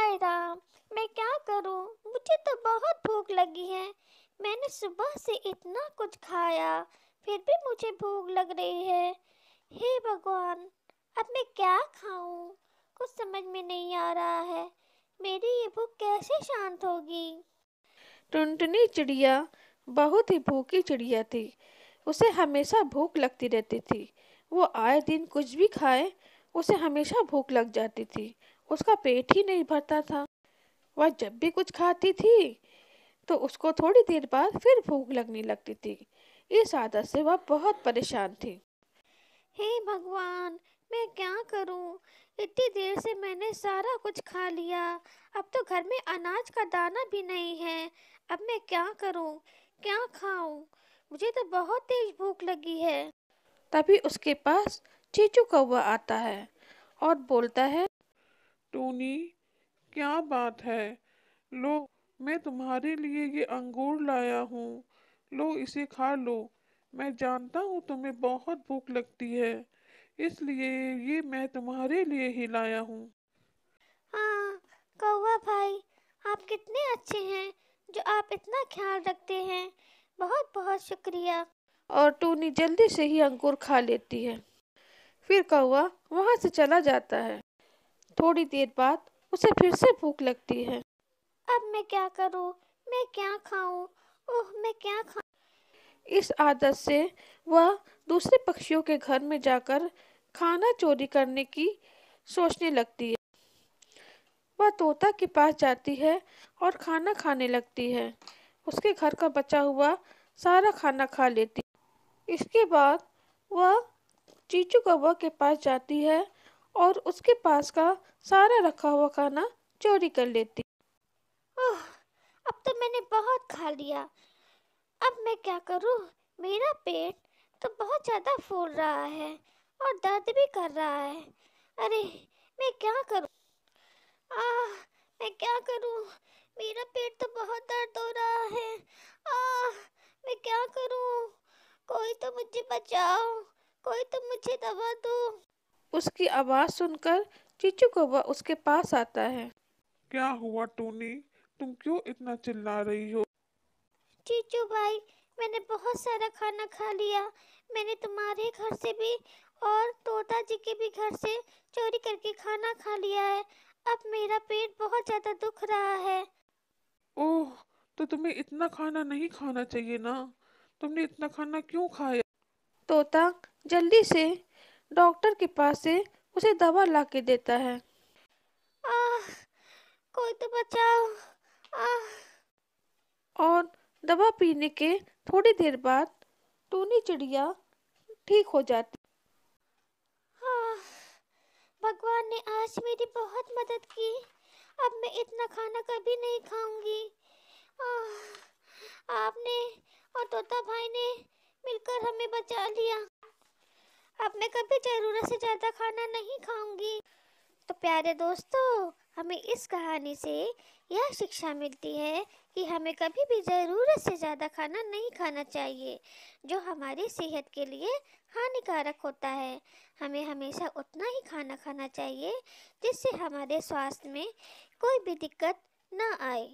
हाय राम, मैं क्या करूं? मुझे तो बहुत भूख लगी है। मैंने सुबह से इतना कुछ खाया, फिर भी मुझे भूख लग रही है। हे भगवान, अब मैं क्या खाऊं? कुछ समझ में नहीं आ रहा है। मेरी ये भूख कैसे शांत होगी? टुनटुनी चिड़िया बहुत ही भूखी चिड़िया थी। उसे हमेशा भूख लगती रहती थी। वो आए दिन कुछ भी खाए, उसे हमेशा भूख लग जाती थी। उसका पेट ही नहीं भरता था। वह जब भी कुछ खाती थी तो उसको थोड़ी देर बाद फिर भूख लगने लगती थी। इस आदत से वह बहुत परेशान थी। हे भगवान, मैं क्या करूं? इतनी देर से मैंने सारा कुछ खा लिया। अब तो घर में अनाज का दाना भी नहीं है। अब मैं क्या करूं? क्या खाऊं? मुझे तो बहुत तेज भूख लगी है। तभी उसके पास चीचू कौवा आता है और बोलता है, टूनी, क्या बात है? लो, मैं तुम्हारे लिए ये अंगूर लाया हूँ। लो, इसे खा लो। मैं जानता हूँ तुम्हें बहुत भूख लगती है, इसलिए ये मैं तुम्हारे लिए ही लाया हूँ। हाँ, कौवा भाई, आप कितने अच्छे हैं जो आप इतना ख्याल रखते हैं। बहुत बहुत शुक्रिया। और टूनी जल्दी से ही अंगूर खा लेती है। फिर कौवा वहां से चला जाता है। थोड़ी देर बाद उसे फिर से भूख लगती है। अब मैं क्या करूं? मैं क्या खाऊं? ओह, मैं क्या खाऊं? इस आदत से वह दूसरे पक्षियों के घर में जाकर खाना चोरी करने की सोचने लगती है। वह तोता के पास जाती है और खाना खाने लगती है। उसके घर का बचा हुआ सारा खाना खा लेती है। इसके बाद वह चीचू कौवा के पास जाती है और उसके पास का सारा रखा हुआ खाना चोरी कर लेती ओह, अब तो मैंने बहुत खा लिया। अब मैं क्या करूं? मेरा पेट तो बहुत ज़्यादा फूल रहा है और दर्द भी कर रहा है। अरे, मैं क्या करूं? आह, मैं क्या करूं? मेरा पेट तो बहुत दर्द हो रहा है। आह, मैं क्या करूं? कोई तो मुझे बचाओ। कोई तो मुझे दवा दो। है। उसकी आवाज़ सुनकर चीचू कौवा उसके पास आता है। क्या हुआ टूनी? तुम क्यों इतना चिल्ला रही हो? चीचू भाई, मैंने बहुत सारा खाना खा लिया। मैंने तुम्हारे घर से भी और तोता जी के भी घर से चोरी करके खाना खा लिया है। अब मेरा पेट बहुत ज़्यादा दुख रहा है। ओह, तो तुम्हें इतना खाना नहीं खाना चाहिए ना। तुमने इतना खाना क्यों खाया? तोता जल्दी से डॉक्टर के पास से उसे दवा ला के देता है। आह, कोई तो बचाओ। आह, और दवा पीने के थोड़ी देर बाद टूनी चिड़िया ठीक हो जाती। आह, भगवान ने आज मेरी बहुत मदद की। अब मैं इतना खाना कभी नहीं खाऊंगी। आह, आपने और तोता भाई ने मिलकर हमें बचा लिया। अब मैं कभी ज़रूरत से ज़्यादा खाना नहीं खाऊंगी। तो प्यारे दोस्तों, हमें इस कहानी से यह शिक्षा मिलती है कि हमें कभी भी ज़रूरत से ज़्यादा खाना नहीं खाना चाहिए, जो हमारी सेहत के लिए हानिकारक होता है। हमें हमेशा उतना ही खाना खाना चाहिए जिससे हमारे स्वास्थ्य में कोई भी दिक्कत ना आए।